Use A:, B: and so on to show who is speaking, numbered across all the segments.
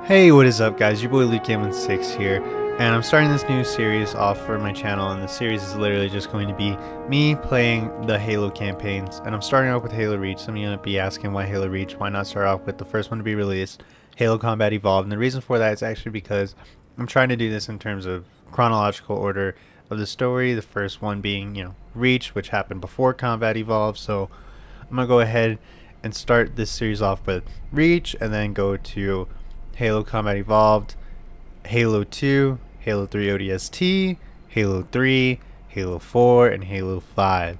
A: Hey, what is up guys, your boy Luke16 here, and I'm starting this new series off for my channel, and the series is literally just going to be me playing the Halo campaigns, and I'm starting off with Halo Reach. Some of you might be asking why Halo Reach, why not start off with the first one to be released, Halo Combat Evolved, and the reason for that is actually because I'm trying to do this in terms of chronological order of the story, the first one being, Reach, which happened before Combat Evolved, so I'm going to go ahead and start this series off with Reach, and then go to Halo Combat Evolved, Halo 2, Halo 3 ODST, Halo 3, Halo 4, and Halo 5.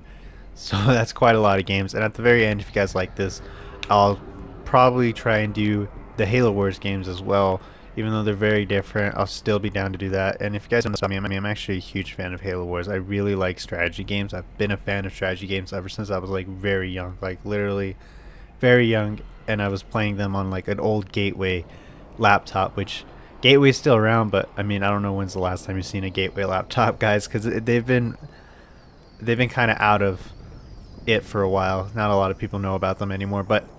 A: So that's quite a lot of games. And at the very end, if you guys like this, I'll probably try and do the Halo Wars games as well. Even though they're very different, I'll still be down to do that. And if you guys don't know about me, I'm actually a huge fan of Halo Wars. I really like strategy games. I've been a fan of strategy games ever since I was like very young, like literally very young. And I was playing them on like an old Gateway laptop, which Gateway's still around, but I mean, I don't know when's the last time you've seen a Gateway laptop, guys, because they've been kind of out of it for a while. Not a lot of people know about them anymore. But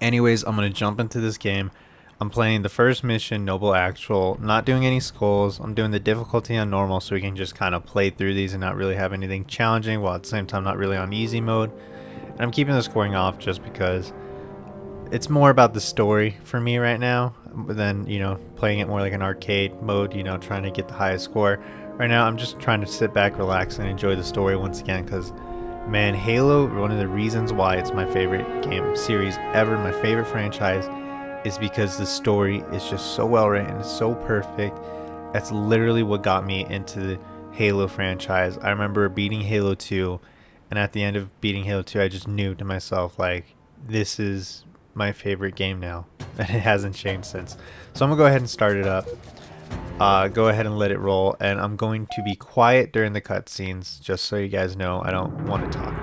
A: anyways, I'm gonna jump into this game. I'm playing the first mission, Noble Actual, not doing any skulls. I'm doing the difficulty on normal so we can just kind of play through these and not really have anything challenging, while at the same time not really on easy mode. And I'm keeping the scoring off just because it's more about the story for me right now than, playing it more like an arcade mode, trying to get the highest score. Right now, I'm just trying to sit back, relax, and enjoy the story once again, because, man, Halo, one of the reasons why it's my favorite game series ever, my favorite franchise, is because the story is just so well written, so perfect. That's literally what got me into the Halo franchise. I remember beating Halo 2, and at the end of beating Halo 2, I just knew to myself, like, this is my favorite game now, and it hasn't changed since. So I'm gonna go ahead and start it up, go ahead and let it roll, and I'm going to be quiet during the cutscenes just so you guys know I don't want to talk.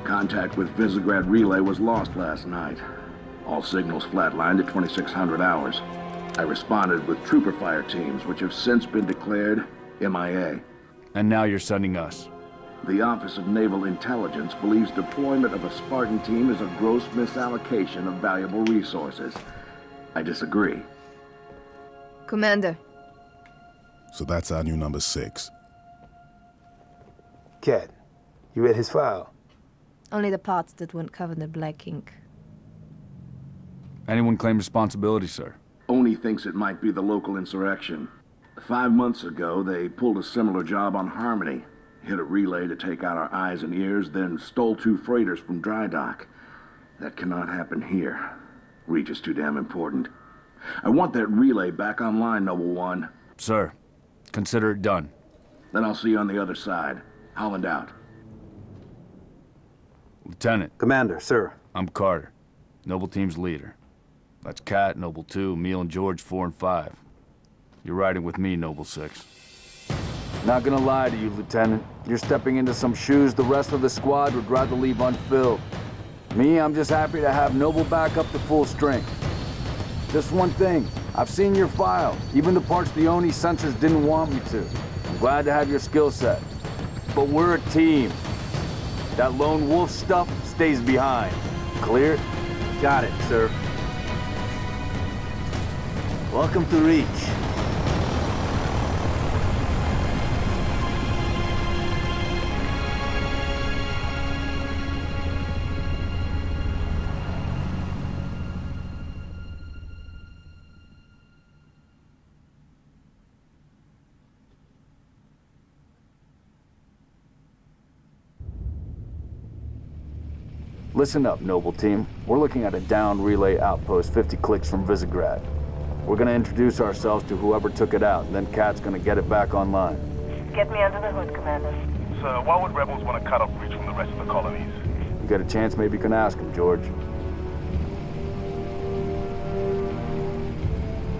B: Contact with Visegrad Relay was lost last night. All signals flatlined at 2600 hours. I responded with trooper fire teams, which have since been declared MIA.
C: And now you're sending us.
B: The Office of Naval Intelligence believes deployment of a Spartan team is a gross misallocation of valuable resources. I disagree.
D: Commander.
E: So that's our new number 6.
F: Cat, you read his file?
D: Only the parts that weren't covered in black ink.
C: Anyone claim responsibility, sir?
B: Oni thinks it might be the local insurrection. 5 months ago, they pulled a similar job on Harmony. Hit a relay to take out our eyes and ears, then stole 2 freighters from dry dock. That cannot happen here. Reach is too damn important. I want that relay back online, Noble One.
C: Sir, consider it done.
B: Then I'll see you on the other side. Holland out.
C: Lieutenant.
F: Commander, sir.
C: I'm Carter, Noble Team's leader. That's Kat, Noble 2, Emil and George 4 and 5. You're riding with me, Noble 6. Not gonna lie to you, Lieutenant. You're stepping into some shoes the rest of the squad would rather leave unfilled. Me, I'm just happy to have Noble back up to full strength. Just one thing, I've seen your file, even the parts the Oni sensors didn't want me to. I'm glad to have your skill set. But we're a team. That lone wolf stuff stays behind. Clear?
F: Got it, sir. Welcome to Reach.
C: Listen up, Noble Team. We're looking at a downed relay outpost 50 clicks from Visegrad. We're gonna introduce ourselves to whoever took it out, then Kat's gonna get it back online.
G: Get me under the hood, Commander.
H: Sir, why would rebels want to cut off Reach from the rest of the colonies?
C: You get a chance, maybe you can ask him, George.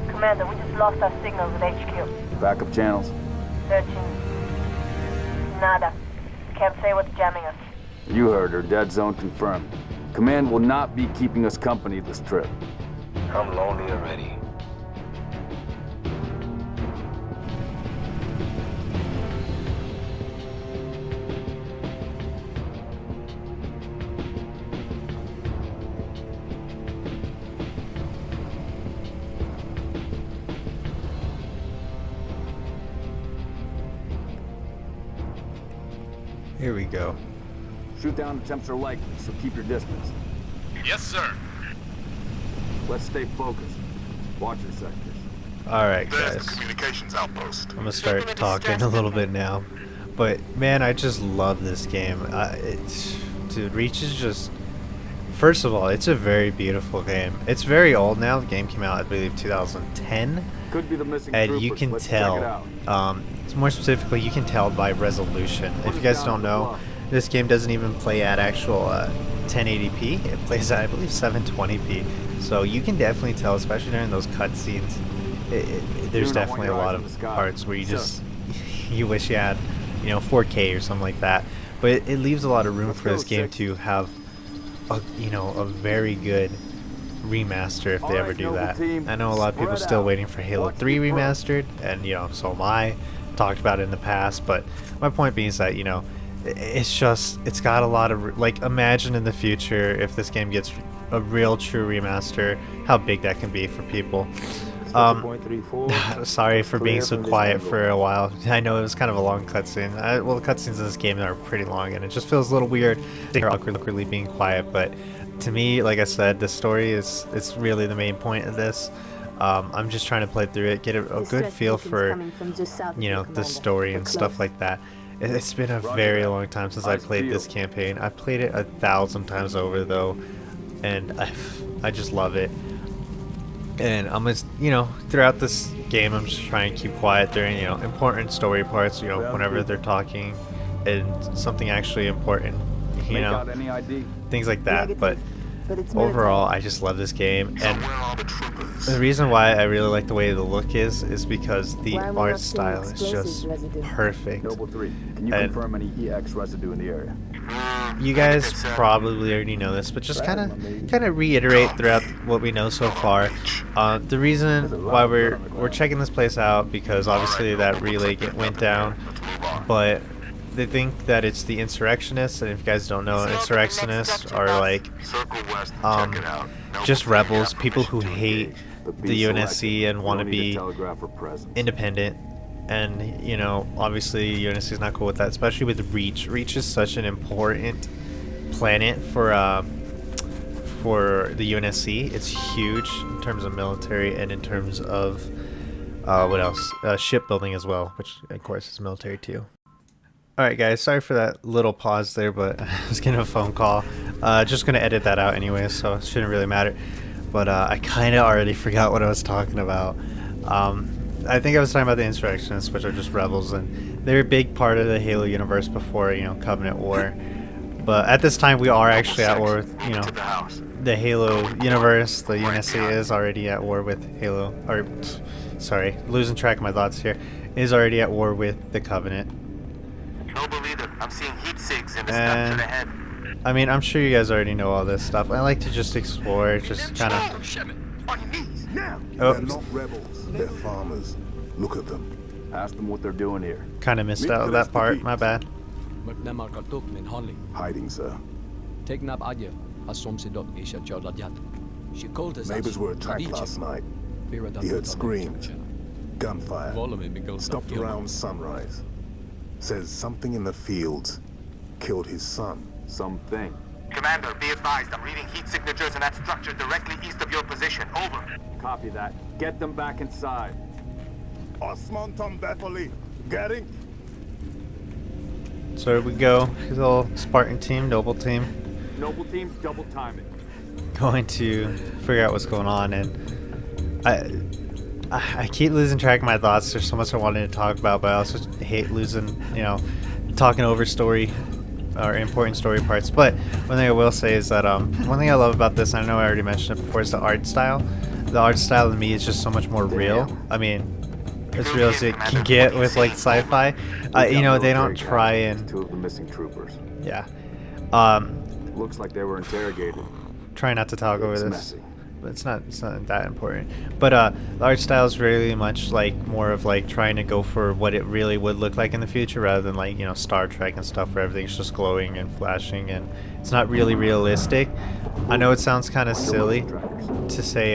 G: Commander, we just lost our signals at HQ.
C: Backup channels?
G: Searching. Nada. Can't say what's jamming us.
C: You heard her. Dead zone confirmed. Command will not be keeping us company this trip.
H: I'm lonely already.
A: Here we go.
C: Shoot down attempts are likely, so keep your distance.
H: Yes, sir.
C: Let's stay focused. Watch your sectors.
A: Alright,
H: There's
A: guys.
H: the communications outpost.
A: I'm gonna start talking a little bit now. But, man, I just love this game. Dude, Reach is just... First of all, it's a very beautiful game. It's very old now. The game came out, I believe, 2010.
C: Could be the missing
A: And you
C: troopers.
A: can
C: Let's check it
A: tell,
C: out.
A: more specifically, you can tell by resolution. If you guys don't know, this game doesn't even play at actual 1080p. It plays at, I believe, 720p. So you can definitely tell, especially during those cutscenes. There's
C: Dude, I want
A: definitely a
C: your
A: lot
C: eyes
A: of
C: in the sky.
A: parts where you
C: Sir.
A: just you wish you had, 4K or something like that. But it leaves a lot of room
C: Let's
A: for
C: go,
A: this game
C: Six.
A: to have, a very good remaster if they ever
C: Alright,
A: do
C: Noble
A: that.
C: Team,
A: I know a lot of people
C: spread
A: still
C: out.
A: waiting for Halo
C: Watch
A: 3
C: your front.
A: remastered, and so am I. Talked about it in the past, but my point being is that it's got a lot of imagine in the future if this game gets a real true remaster, how big that can be for people.
F: 7.34.
A: Sorry for being
F: Clear
A: so
F: from this
A: quiet
F: angle.
A: for a while. I know it was kind of a long cutscene. Well, the cutscenes in this game are pretty long, and it just feels a little weird to hear awkwardly being quiet. But to me, like I said, the story it's really the main point of this. I'm just trying to play through it, get a good feel for the story and stuff like that. It's been a very long time since I played this campaign. I've played it 1,000 times over though, and I just love it. And I'm just, throughout this game, I'm just trying to keep quiet during, important story parts, whenever they're talking and something actually important,
C: Make out any ID.
A: things like that. But
D: it's
A: overall, I just love this game. And
H: Where are the troopers?
A: the reason why I really like the way the look is because the
D: Why are we
A: art
D: not seeing
A: style is
D: explosives
A: just
D: residue?
A: perfect.
C: Noble 3, can you
A: And-
C: confirm any EX residue in the area?
A: You guys probably already know this, but just kind of reiterate throughout what we know so far. The reason why we're checking this place out, because obviously that relay went down, but they think that it's the insurrectionists, and if you guys don't know, insurrectionists are
H: Circle west and check it out.
A: just rebels, people who hate the UNSC and want to be
C: telegrapher presence.
A: independent. And obviously UNSC is not cool with that, especially with Reach. Reach is such an important planet for the UNSC. It's huge in terms of military and in terms of what else? Shipbuilding as well, which of course is military too. Alright guys, sorry for that little pause there, but I was getting a phone call. Just gonna edit that out anyway, so it shouldn't really matter. But I kind of already forgot what I was talking about. I think I was talking about the insurrectionists, which are just rebels, and they're a big part of the Halo universe before, Covenant War. But at this time, we are actually at war with,
H: To the house.
A: the Halo universe. The UNSC is already at war with Halo, or, sorry, losing track of my thoughts here, is already at war with the Covenant.
H: Noble leader, I'm seeing heat sigs in the
A: And-
H: structure ahead.
A: I mean, I'm sure you guys already know all this stuff. I like to just explore, just kind of...
H: On your knees, now!
E: They're
A: Oops,
E: not rebels. They're farmers. Look at them.
C: Ask them what they're doing here.
A: kind of missed out that part. My bad.
E: Hiding, sir. Neighbors were attacked last night. He heard screams, gunfire. Stopped around sunrise. Says something in the fields killed his son.
C: Something.
H: Commander, be advised, I'm reading heat signatures in that structure directly east of your position. Over.
C: Copy that. Get them back inside.
E: Osman Tombepoli. Getting?
A: So here we go. Little Spartan team, Noble team,
C: Noble teams double time it.
A: going to figure out what's going on, and I keep losing track of my thoughts. There's so much I wanted to talk about, but I also hate losing, talking over story or important story parts. But one thing I will say is that one thing I love about this, I know I already mentioned it before, is the art style. The art style to me is just so much more real. I mean, as real as it can get with like sci-fi. They don't try and
C: Two of the missing troopers.
A: yeah.
C: Looks like they were interrogated.
A: Try not to talk over
C: It's
A: this.
C: messy.
A: But it's not that important. But the art style is really much like more of like trying to go for what it really would look like in the future, rather than like Star Trek and stuff where everything's just glowing and flashing and it's not really realistic. I know it sounds kind of silly to say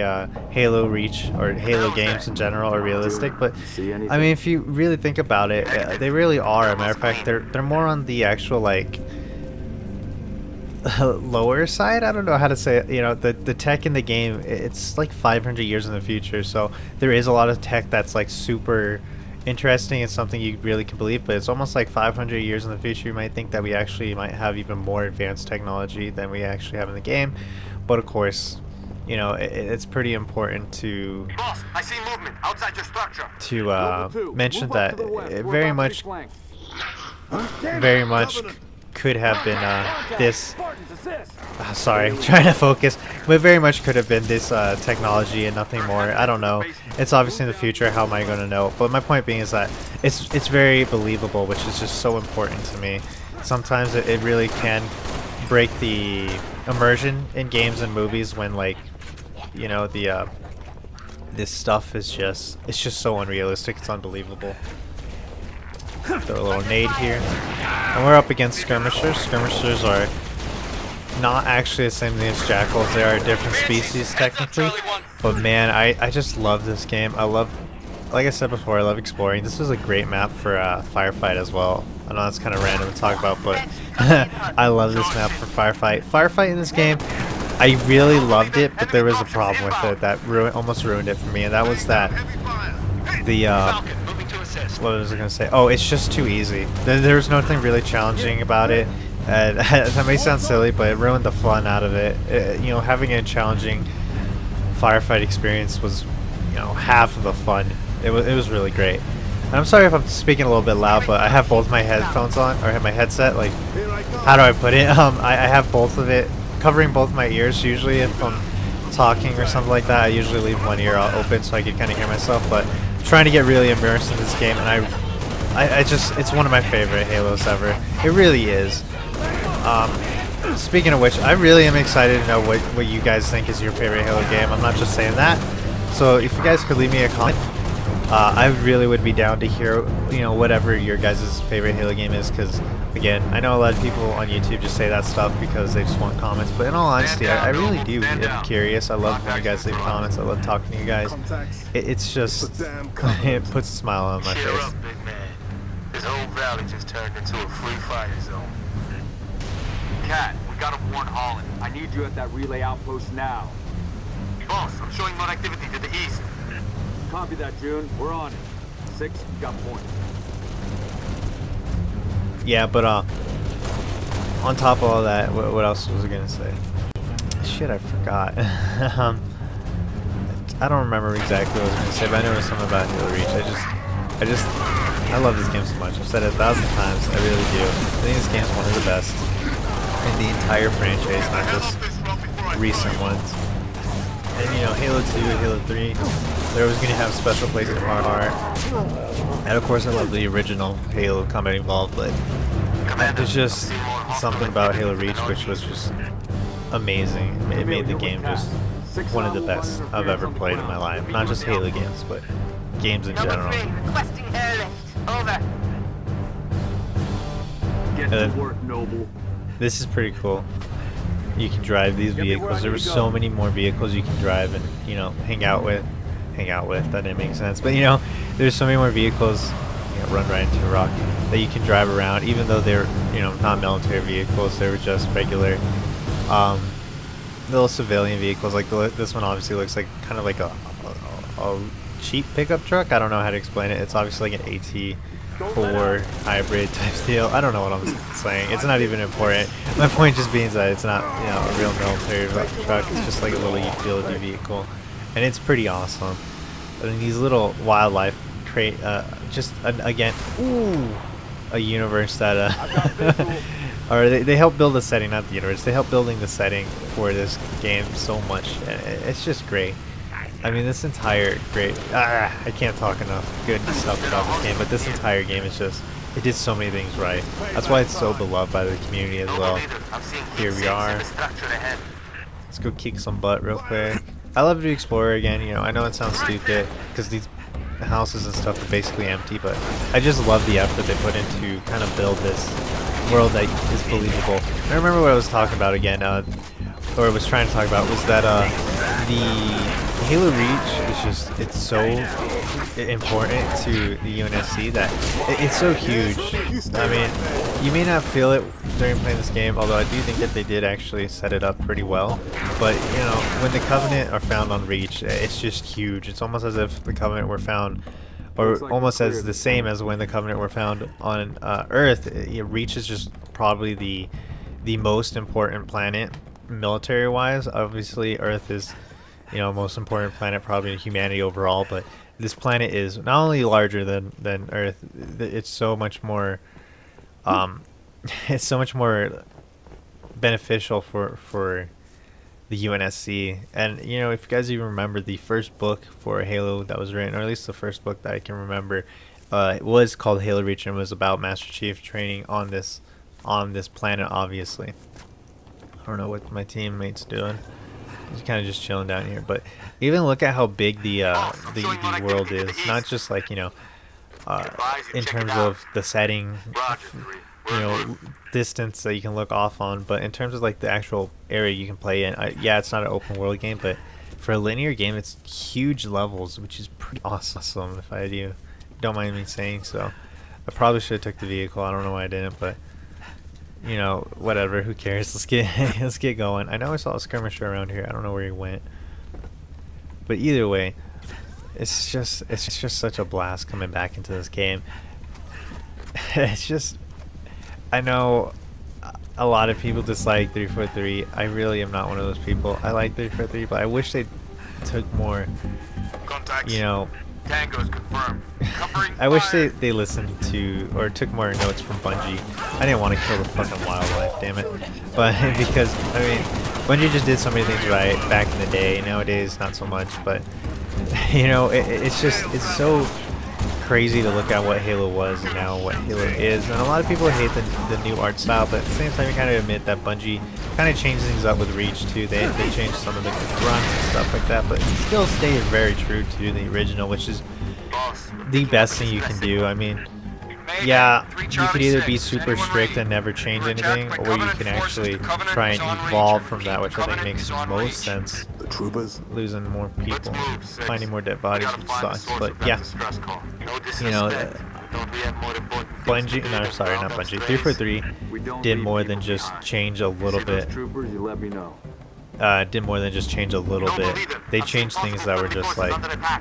A: Halo Reach or Halo games in general are realistic, but I mean, if you really think about it, they really are. As a matter of fact, they're more on the actual like lower side. I don't know how to say it. The tech in the game, it's like 500 years in the future, so there is a lot of tech that's like super interesting. It's something you really can believe, but it's almost like 500 years in the future. You might think that we actually might have even more advanced technology than we actually have in the game, but of course, it's pretty important to
H: Boss, I see movement outside your structure.
A: mention that it very much could have been this. Sorry, trying to focus. But very much could have been this technology and nothing more. I don't know. It's obviously in the future. How am I going to know? But my point being is that it's very believable, which is just so important to me. Sometimes it really can break the immersion in games and movies when this stuff is just so unrealistic. It's unbelievable. Throw a little nade here. And we're up against skirmishers. Skirmishers are not actually the same thing as jackals. They are a different species technically. But man, I just love this game. Like I said before, I love exploring. This is a great map for Firefight as well. I know that's kind of random to talk about, but I love this map for Firefight. Firefight in this game, I really loved it, but there was a problem with it that almost ruined it for me, and that was that what was I gonna say? Oh, it's just too easy. There was nothing really challenging about it. That may sound silly, but it ruined the fun out of it. Having a challenging firefight experience was, half of the fun. It was really great. And I'm sorry if I'm speaking a little bit loud, but I have both my headphones on, or my headset. Like, how do I put it? I have both of it covering both my ears. Usually, if I'm talking or something like that, I usually leave one ear open so I can kind of hear myself. But I'm trying to get really immersed in this game, and I just, it's one of my favorite Halos ever. It really is. Speaking of which, I really am excited to know what you guys think is your favorite Halo game. I'm not just saying that. So if you guys could leave me a comment, I really would be down to hear, whatever your guys' favorite Halo game is, because, again, I know a lot of people on YouTube just say that stuff because they just want comments, but in all honesty, I really do. I'm curious. I love when you guys leave comments. I love talking to you guys. It's just, it puts a smile on my
H: Cheer
A: face.
H: up, big man. This whole valley just turned into a free fire zone.
C: Cat, we gotta warn Holland. I need you at that relay outpost now.
H: Boss, I'm showing more activity to the east.
C: Copy that, June. We're on it. 6, got point.
A: Yeah, but on top of all that, what else was I gonna say? Shit, I forgot. I don't remember exactly what I was gonna say, but I know it was something about Halo Reach. I love this game so much. I've said it 1,000 times. I really do. I think this game's one of the best in the entire franchise, not just recent ones. And Halo 2, Halo 3, they're always going to have special places in my heart. And of course I love the original Halo Combat Evolved, but there's just something about Halo Reach which was just amazing. It made the game just one of the best I've ever played in my life. Not just Halo games, but games in general.
H: Requesting airlift. Over.
C: Get to work, Noble.
A: This is pretty cool. You can drive these vehicles. There were so many more vehicles you can drive and, you know, hang out with. That didn't make sense. But, you know, there's so many more vehicles. You know, run right into a rock that you can drive around, even though they're, you know, not military vehicles. They were just regular, little civilian vehicles. Like this one obviously looks like kind of like a cheap pickup truck. I don't know how to explain it. It's obviously like an AT4 hybrid type deal. I don't know what I'm saying. It's not even important. My point just being that it's not, you know, a real military truck. It's just like a little utility vehicle, and it's pretty awesome. And these little wildlife create again, a universe that or they help build the setting, not the universe. They help building the setting for this game so much. It's just great. I mean, this entire I can't talk enough good stuff about this game, but this entire game is just, it did so many things right. That's why it's so beloved by the community as well. Here we are. Let's go kick some butt real quick. I love to explore again. You know, I know it sounds stupid because these houses and stuff are basically empty, but I just love the effort they put into kind of build this world that is believable. I remember what I was talking about again, or was trying to talk about, was that the Halo Reach is just, it's so important to the UNSC that it's so huge. I mean, you may not feel it during playing this game, although I do think that they did actually set it up pretty well. But, you know, when the Covenant are found on Reach, it's just huge. It's almost as if the Covenant were found, or almost as the same as when the Covenant were found on Earth. Reach is just probably the most important planet military-wise. Obviously, Earth is, you know, most important planet probably in humanity overall, but this planet is not only larger than Earth, it's so much more it's so much more beneficial for the UNSC. And, you know, if you guys even remember the first book for Halo that was written, or at least the first book that I can remember, it was called Halo Reach and was about Master Chief training on this planet. Obviously, I don't know what my teammates doing. He's kind of just chilling down here, but even look at how big the world is. Not just like, you know, in terms of the setting, you know, distance that you can look off on, but in terms of like the actual area you can play in. Yeah, it's not an open world game, but for a linear game, it's huge levels, which is pretty awesome. If I don't mind me saying so. I probably should have took the vehicle. I don't know why I didn't, but, you know, whatever, who cares. Let's get going. I know I saw a skirmisher around here. I don't know where he went, but either way, it's just such a blast coming back into this game. It's just, I know a lot of people dislike 343. I really am not one of those people. I like 343, but I wish they took more, you know,
H: Tango's confirmed.
A: I wish they listened to or took more notes from Bungie. I didn't want to kill the fucking wildlife, damn it. But because, I mean, Bungie just did so many things right back in the day. Nowadays, not so much. But, you know, it's so crazy to look at what Halo was and now what Halo is. And a lot of people hate the new art style, but at the same time, you kind of admit that Bungie kind of changed things up with Reach too. They changed some of the runs and stuff like that, but still stayed very true to the original, which is the best thing you can do. I mean, yeah, you could either be super strict and never change anything, or you can actually try and evolve from that, which I think makes most sense.
E: The troopers
A: Losing more people, finding more dead bodies, which sucks. But yeah, you know, Bungie, no, sorry, not Bungie. 343 did more than just change a little bit. Did more than just change a little bit. They changed things that were just like,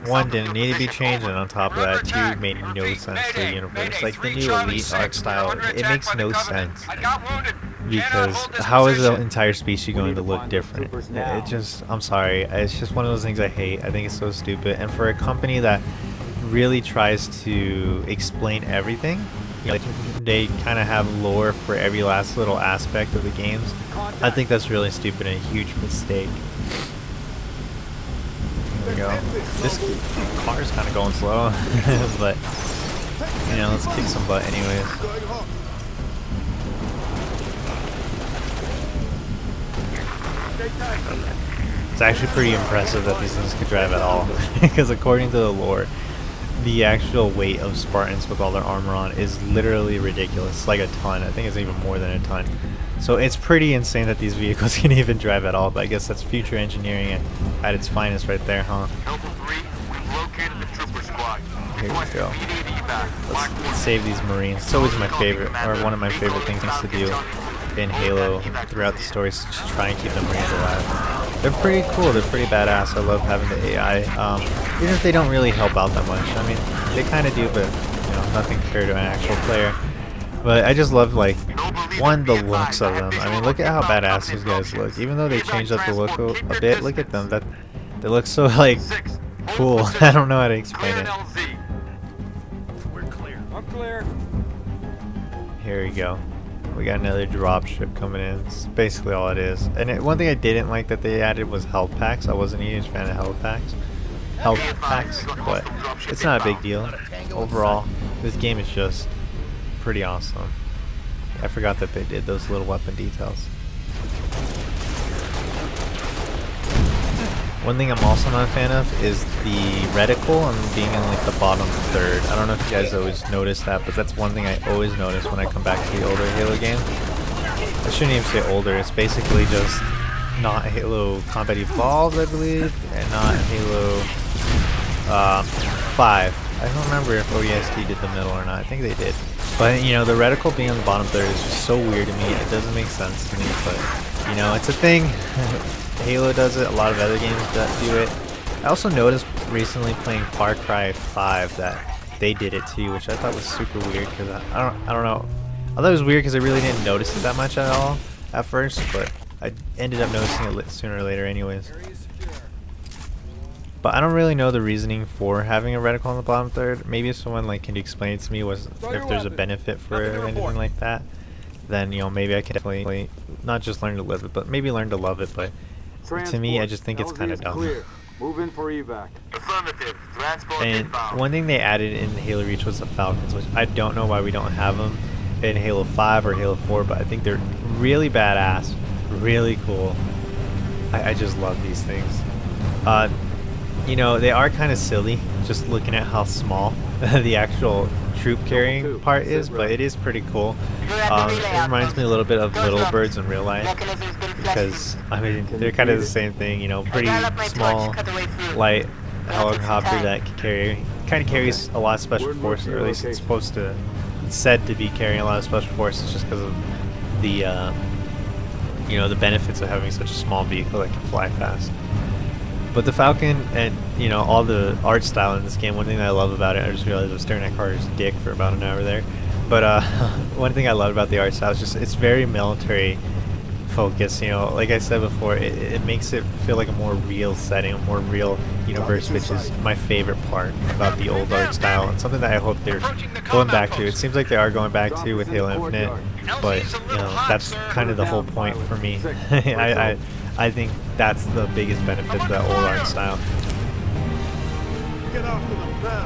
A: one, didn't need to be changed, and on top of that, two, made no sense to the universe. Like the new Elite art style, it makes no sense. Because how is the entire species going to look different? It just, I'm sorry, it's just one of those things I hate. I think it's so stupid. And for a company that really tries to explain everything, you know, like they kind of have lore for every last little aspect of the games, I think that's really stupid and a huge mistake. There we go. This car's kind of going slow, but you know, let's kick some butt anyways. It's actually pretty impressive that these things could drive at all, because according to the lore, the actual weight of Spartans with all their armor on is literally ridiculous, like a ton. I think it's even more than a ton. So it's pretty insane that these vehicles can even drive at all, but I guess that's future engineering at its finest right there, huh?
H: Noble 3, we've located the trooper squad.
A: Here we
H: Requesting
A: go.
H: immediate evac.
A: Let's save these Marines. It's always my favorite, or one of my favorite things to do in Halo throughout the story, is just try and keep the Marines alive. They're pretty cool, they're pretty badass. I love having the AI, even if they don't really help out that much. I mean, they kind of do, but you know, nothing compared to an actual player. But I just love, like, one, the looks of them. I mean, look at how badass these guys look. Even though they changed up the look a bit, look at them. They look so, like, cool. I don't know how to explain it.
H: We're clear.
F: I'm clear.
A: Here we go. We got another drop ship coming in. It's basically all it is. And one thing I didn't like that they added was health packs. I wasn't a huge fan of health packs, but it's not a big deal. Overall, this game is just pretty awesome. I forgot that they did those little weapon details. One thing I'm also not a fan of is the reticle and being in like the bottom third. I don't know if you guys always notice that, but that's one thing I always notice when I come back to the older Halo game. I shouldn't even say older, it's basically just not Halo Combat Evolved, I believe, and not Halo 5. I don't remember if ODST did the middle or not. I think they did. But, you know, the reticle being on the bottom third is just so weird to me. It doesn't make sense to me, but, you know, it's a thing. Halo does it. A lot of other games that do it. I also noticed recently playing Far Cry 5 that they did it too, which I thought was super weird, because I don't know. I thought it was weird because I really didn't notice it that much at all at first, but I ended up noticing it sooner or later anyways. But I don't really know the reasoning for having a reticle on the bottom third. Maybe if someone like can explain it to me if there's a benefit for anything like that, then you know, maybe I could definitely not just learn to live it, but maybe learn to love it. But to me, I just think it's kind of dumb.
C: Move in for evac.
H: Affirmative. Transport
A: And
H: inbound.
A: one thing they added in Halo Reach was the Falcons, which I don't know why we don't have them in Halo 5 or Halo 4, but I think they're really badass, really cool. I just love these things. You know, they are kind of silly, just looking at how small the actual troop carrying part is, but it is pretty cool. It reminds me a little bit of Little Birds in real life, because, I mean, they're kind of the same thing, you know, pretty small, light helicopter that kind of carries a lot of special forces, or at least it's said to be carrying a lot of special forces just because of the, you know, the benefits of having such a small vehicle that can fly fast. But the Falcon and, you know, all the art style in this game, one thing that I love about it, I just realized I was staring at Carter's dick for about an hour there. But one thing I love about the art style is just, it's very military focused, you know. Like I said before, it makes it feel like a more real setting, a more real universe, which is my favorite part about the old art style, and something that I hope they're going back to. It seems like they are going back to with Halo Infinite, but, you know, that's kind of the whole point for me. I think that's the biggest benefit to that old art style.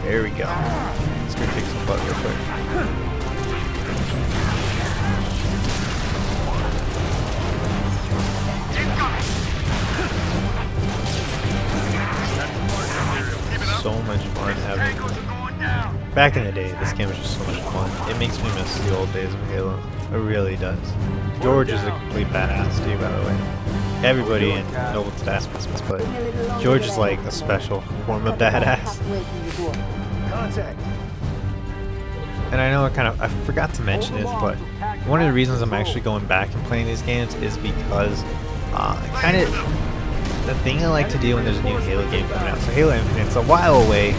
A: There we go. Let's go kick some butt real quick. So much fun having. Back in the day, this game was just so much fun. It makes me miss the old days of Halo. It really does. George is a complete badass too, by the way. Everybody in Noble to that, but George is like a special form of badass. And I know I forgot to mention this, but one of the reasons I'm actually going back and playing these games is because the thing I like to do when there's a new Halo game coming out. So Halo Infinite's a while away.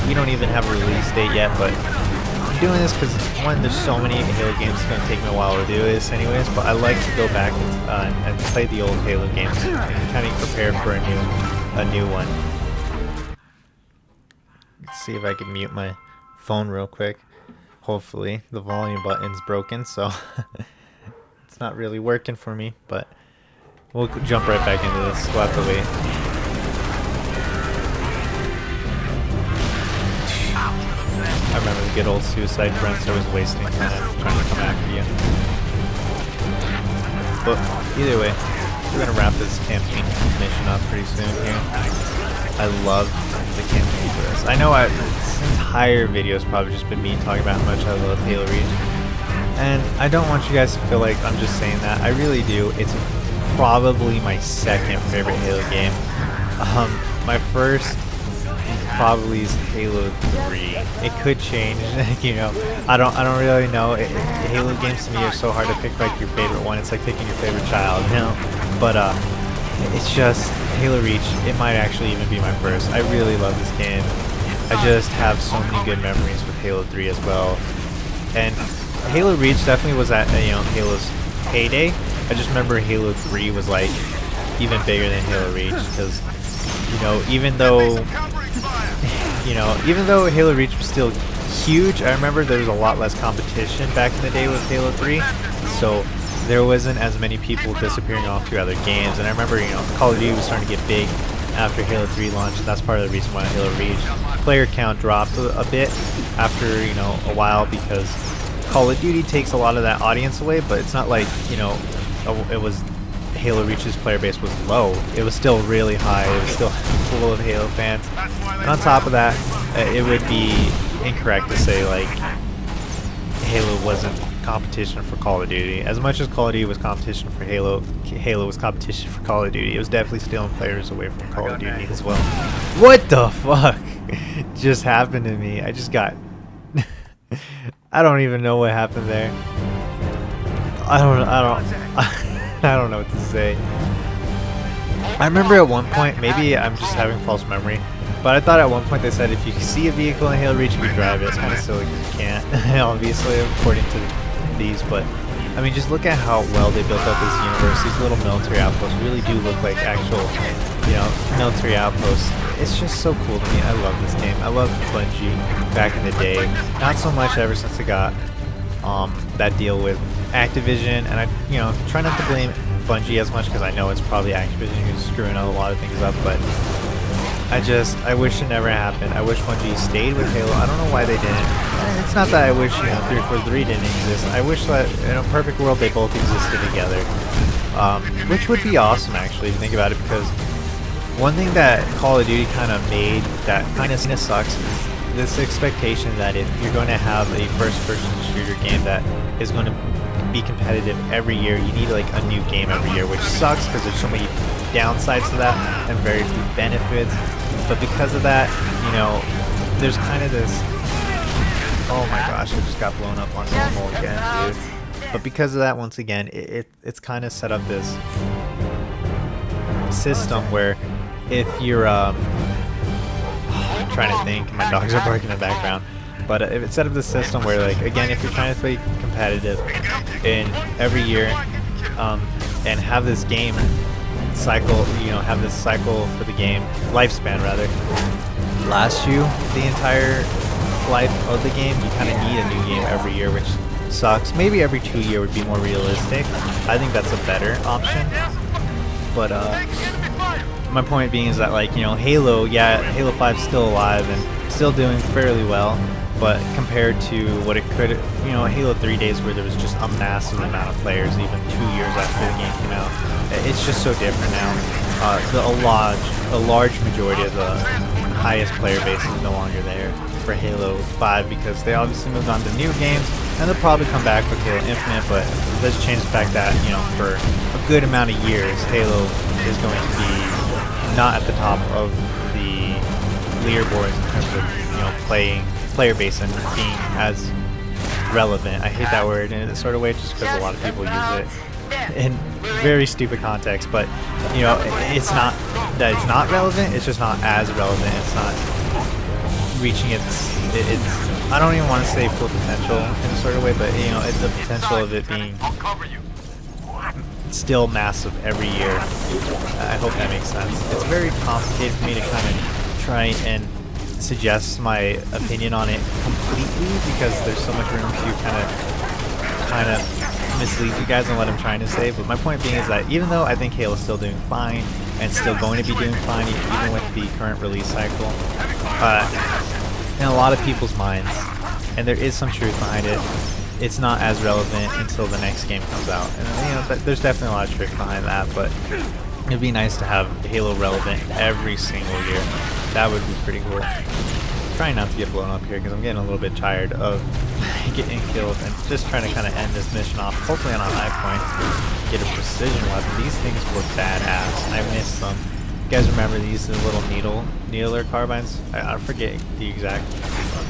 A: We don't even have a release date yet, but I'm doing this because, one, there's so many Halo games, it's going to take me a while to do this anyways, but I like to go back and play the old Halo games and kind of prepare for a new one. Let's see if I can mute my phone real quick. Hopefully the volume button's broken, so it's not really working for me, but we'll jump right back into this. We'll have to wait. I remember the good old suicide grunts always wasting time trying to come after you. But either way, we're gonna wrap this campaign mission up pretty soon here. I love the campaign for this. I know this entire video has probably just been me talking about how much I love Halo Reach. And I don't want you guys to feel like I'm just saying that. I really do. It's probably my second favorite Halo game. My first probably is Halo 3. It could change, you know. I don't really know. Halo games to me are so hard to pick like your favorite one. It's like picking your favorite child, you know. But it's just Halo Reach. It might actually even be my first. I really love this game. I just have so many good memories with Halo 3 as well. And Halo Reach definitely was at Halo's heyday. I just remember Halo 3 was like even bigger than Halo Reach because even though Halo Reach was still huge, I remember there was a lot less competition back in the day with Halo 3. So there wasn't as many people disappearing off to other games. And I remember Call of Duty was starting to get big after Halo 3 launched, and that's part of the reason why Halo Reach player count dropped a bit after a while, because Call of Duty takes a lot of that audience away, but it's not like it was Halo Reach's player base was low. It was still really high. It was still full of Halo fans. And on top of that, it would be incorrect to say like Halo wasn't competition for Call of Duty. As much as Call of Duty was competition for Halo, Halo was competition for Call of Duty. It was definitely stealing players away from Call of Duty as well. What the fuck just happened to me? I just got I don't even know what happened there. I don't know what to say. I remember at one point, maybe I'm just having false memory, but I thought at one point they said if you see a vehicle in Halo Reach, you can drive it. It's kind of silly because you can't, obviously, according to these, but I mean, just look at how well they built up this universe. These little military outposts really do look like actual, military outposts. It's just so cool to me. I love this game. I love Bungie back in the day. Not so much ever since they got that deal with Activision, and I try not to blame Bungie as much because I know it's probably Activision who's screwing a lot of things up, but I wish it never happened. I wish Bungie stayed with Halo. I don't know why they didn't. It's not that I wish 343 didn't exist. I wish that in a perfect world they both existed together, which would be awesome actually if you think about it, because one thing that Call of Duty kind of made that kind of sucks is this expectation that if you're going to have a first-person shooter game that is going to be competitive every year, you need like a new game every year, which sucks because there's so many downsides to that and very few benefits. But because of that, there's kind of this, oh my gosh, I just got blown up on normal again, dude. But because of that, once again, it's kind of set up this system where if you're I'm trying to think, my dogs are barking in the background, but if it's set up this system where, like, again, if you're trying to play competitive in every year and have this game cycle, have this cycle for the game lifespan rather last you the entire life of the game, you kind of need a new game every year, which sucks. Maybe every 2 years would be more realistic. I think that's a better option, but my point being is that, like, Halo 5's still alive and still doing fairly well, but compared to what it could, Halo 3 days where there was just a massive amount of players even 2 years after the game came out, it's just so different now. A large majority of the highest player base is no longer there for Halo 5 because they obviously moved on to new games, and they'll probably come back with Halo Infinite, but it does change the fact that, for a good amount of years, Halo is going to be not at the top of the leaderboards in terms of player base and being as relevant. I hate that word in a sort of way just because a lot of people use it in very stupid context, but it's not that it's not relevant, it's just not as relevant. It's not reaching its I don't even want to say full potential in a sort of way, but it's the potential of it being still massive every year. I hope that makes sense. It's very complicated for me to kind of try and suggest my opinion on it completely because there's so much room to kind of mislead you guys on what I'm trying to say. But my point being is that even though I think Halo's still doing fine and still going to be doing fine even with the current release cycle, in a lot of people's minds, and there is some truth behind it. It's not as relevant until the next game comes out, and you know, there's definitely a lot of truth behind that. But it'd be nice to have Halo relevant every single year. That would be pretty cool. Trying not to get blown up here because I'm getting a little bit tired of getting killed, and just trying to kind of end this mission off, hopefully on a high point. Get a precision weapon. These things were badass. I missed them. You guys remember these little needler carbines? I forget the exact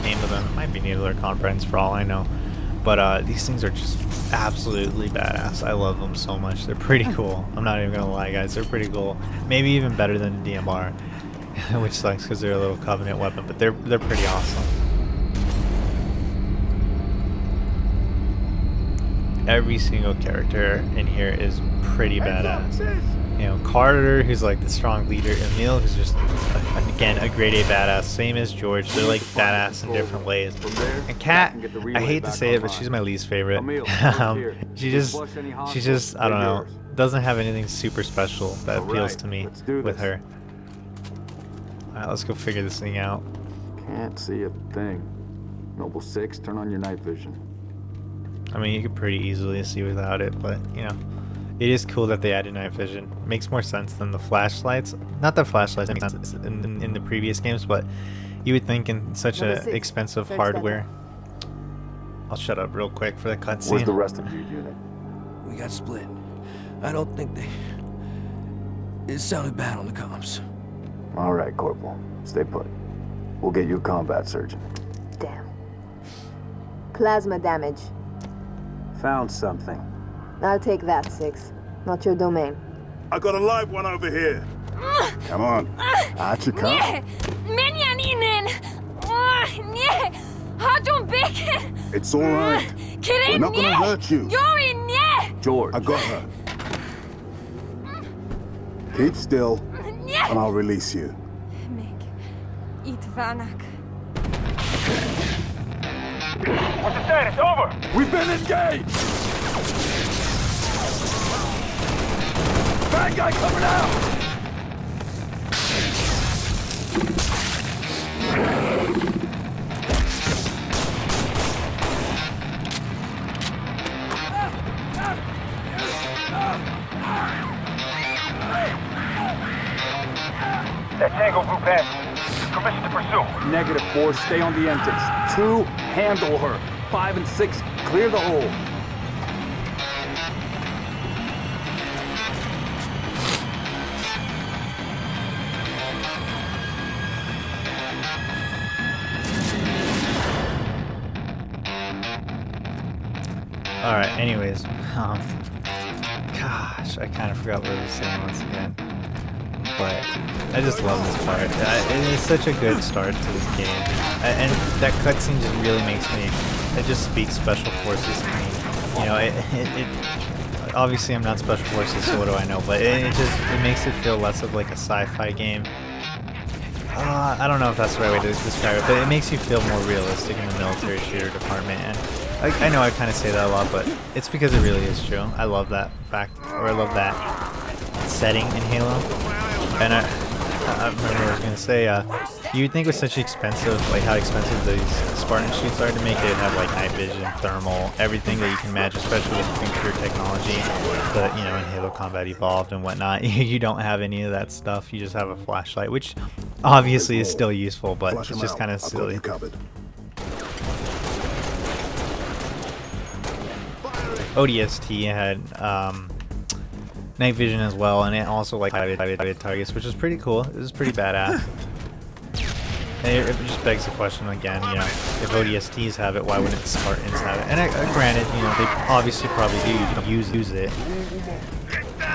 A: name of them. It might be needler carbines for all I know. But these things are just absolutely badass. I love them so much. They're pretty cool. I'm not even gonna lie, guys. They're pretty cool. Maybe even better than the DMR, which sucks because they're a little Covenant weapon. But they're pretty awesome. Every single character in here is pretty badass. You know, Carter, who's like the strong leader. Emil, who's just, again, a grade A badass. Same as George. They're like badass in different ways. And Kat, I hate to say it, but she's my least favorite. She's just, I don't know, doesn't have anything super special that appeals to me with her. Alright, let's go figure this thing out.
C: Can't see a thing. Noble 6, turn on your night vision.
A: I mean, you could pretty easily see without it, but, you know. It is cool that they added night vision. Makes more sense than the flashlights. Not the flashlights make sense in the previous games, but you would think in such a expensive hardware. I'll shut up real quick for the cutscene.
C: Where's the rest of your unit?
I: We got split. I don't think they... It sounded bad on the comms.
C: All right, Corporal. Stay put. We'll get you a combat surgeon.
D: Damn. Plasma damage.
F: Found something.
D: I'll take that, 6. Not your domain.
E: I got a live one over here. Come on. Out you come. It's all right. We're not gonna hurt you.
C: George.
E: I got her. Keep still, and I'll release you.
H: What's the status? Over!
C: We've been engaged! Bad guy coming out!
H: That Tango group has permission to pursue.
C: -4, stay on the entrance. 2, handle her. 5 and 6, clear the hole.
A: Alright, anyways. Gosh, I kind of forgot what I was saying once again. But I just love this part. It is such a good start to this game. And that cutscene just really makes me... It just speaks Special Forces to me. You know, it obviously I'm not Special Forces, so what do I know? But it makes it feel less of like a sci-fi game. I don't know if that's the right way to describe it, but it makes you feel more realistic in the military shooter department. And I know I kind of say that a lot, but it's because it really is true. I love that fact, or I love that setting in Halo. And I remember what I was going to say, you'd think with such expensive, like how expensive these Spartan shoots are to make, it have like night vision, thermal, everything that you can imagine, especially with computer technology. But, you know, in Halo Combat Evolved and whatnot, you don't have any of that stuff. You just have a flashlight, which obviously is still useful, but it's just kind of silly. ODST had night vision as well, and it also like highlighted targets, which is pretty cool. It was pretty badass. And it just begs the question again, you know, if ODSTs have it, why wouldn't Spartans have it? And granted, you know, they obviously probably do use it,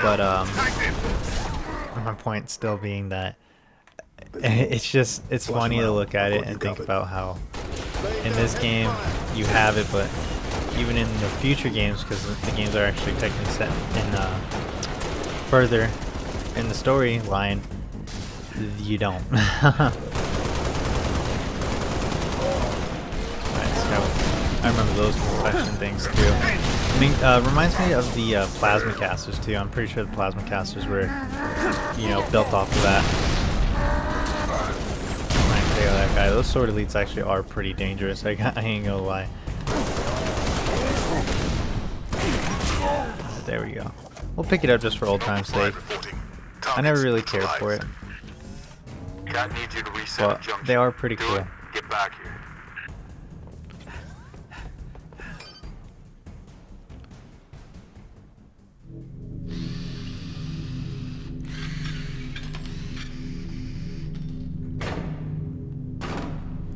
A: but my point still being that it's funny to look at it and think about how in this game you have it, but even in the future games, because the games are actually technically set in further in the storyline, you don't. I remember those confession things too. I mean, reminds me of the plasma casters too. I'm pretty sure the plasma casters were, you know, built off of that. take out that guy. Those sword elites actually are pretty dangerous. I ain't gonna lie. There we go. We'll pick it up just for old time's sake. I never really cared for it.
H: Cat needs you to reset
A: But
H: a junction.
A: they are pretty
H: Do
A: cool.
H: it. Get back here.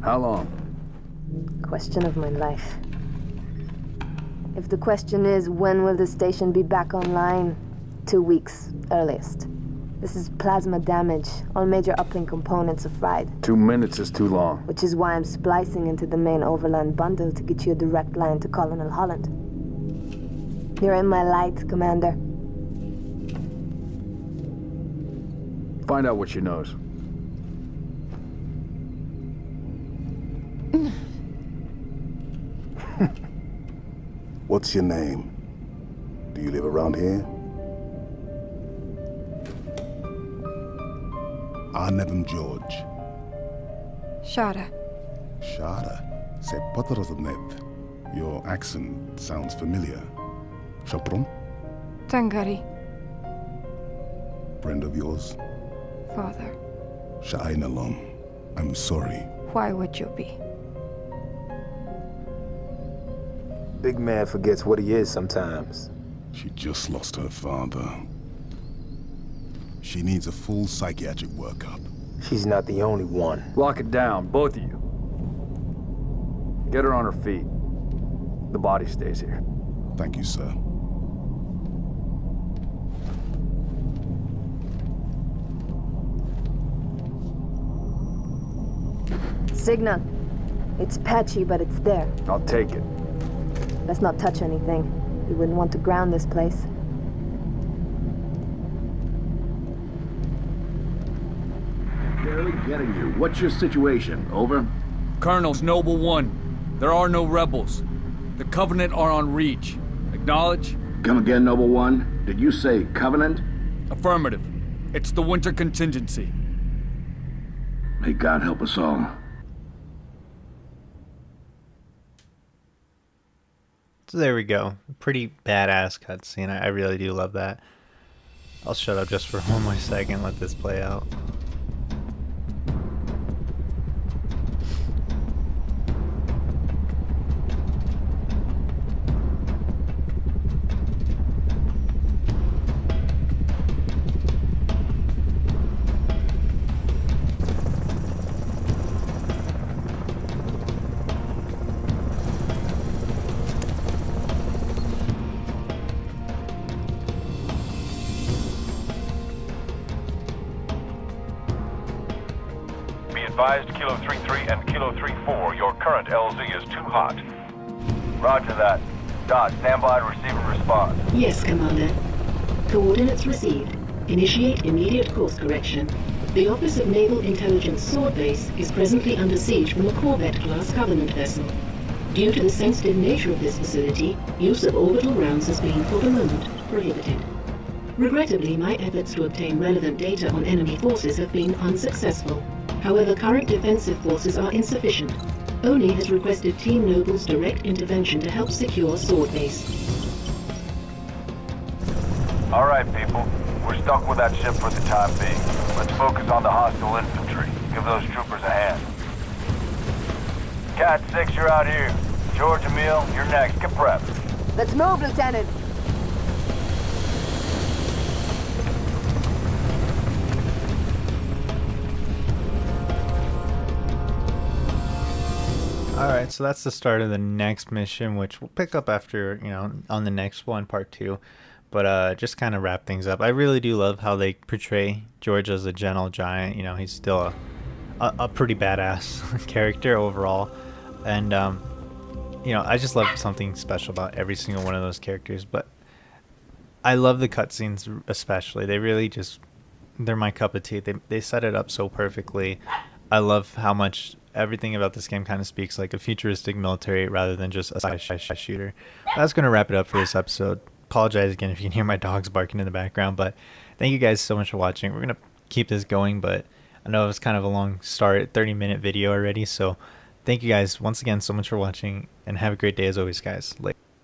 C: How long?
D: Question of my life. If the question is, when will the station be back online? 2 weeks, earliest. This is plasma damage. All major uplink components are fried.
C: 2 minutes is too long.
D: Which is why I'm splicing into the main overland bundle to get you a direct line to Colonel Holland. You're in my light, Commander.
C: Find out what she knows.
E: What's your name? Do you live around here? Arnevim George.
J: Shada.
E: Shada. Se Potroznev. Your accent sounds familiar. Shapron?
J: Tangari.
E: Friend of yours?
J: Father.
E: Sha'ainalom. I'm sorry.
J: Why would you be?
F: Big man forgets what he is sometimes.
E: She just lost her father. She needs a full psychiatric workup.
F: She's not the only one.
C: Lock it down, both of you. Get her on her feet. The body stays here.
E: Thank you, sir.
D: Signal. It's patchy, but it's there.
C: I'll take it.
D: Let's not touch anything. You wouldn't want to ground this place.
B: Barely getting you. What's your situation? Over?
K: Colonels, Noble 1. There are no rebels. The Covenant are on Reach. Acknowledge?
B: Come again, Noble One. Did you say Covenant?
K: Affirmative. It's the winter contingency.
B: May God help us all.
A: So there we go. Pretty badass cutscene. I really do love that. I'll shut up just for one more second, let this play out.
L: Advised Kilo 3-3 and Kilo 3-4, your current LZ is too hot. Roger that. Dot, stand by to receive and respond.
M: Yes, Commander. Coordinates received. Initiate immediate course correction. The Office of Naval Intelligence Sword Base is presently under siege from a Corvette-class Covenant vessel. Due to the sensitive nature of this facility, use of orbital rounds has been, for the moment, prohibited. Regrettably, my efforts to obtain relevant data on enemy forces have been unsuccessful. However, current defensive forces are insufficient. ONI has requested Team Noble's direct intervention to help secure Sword Base.
L: All right, people. We're stuck with that ship for the time being. Let's focus on the hostile infantry. Give those troopers a hand. Cat 6, you're out here. George, Emil, you're next. Get prepped.
D: Let's move, Lieutenant!
A: Alright, so that's the start of the next mission, which we'll pick up after, on the next one, part 2. But just kind of wrap things up. I really do love how they portray George as a gentle giant. He's still a pretty badass character overall. And, I just love something special about every single one of those characters. But I love the cutscenes especially. They really they're my cup of tea. They set it up so perfectly. I love how much everything about this game kind of speaks like a futuristic military rather than just a sci-fi shooter. That's going to wrap it up for this episode. Apologize again if you can hear my dogs barking in the background, but thank you guys so much for watching. We're going to keep this going, but I know it was kind of a long start, 30-minute video already, so thank you guys once again so much for watching, and have a great day as always, guys. Later.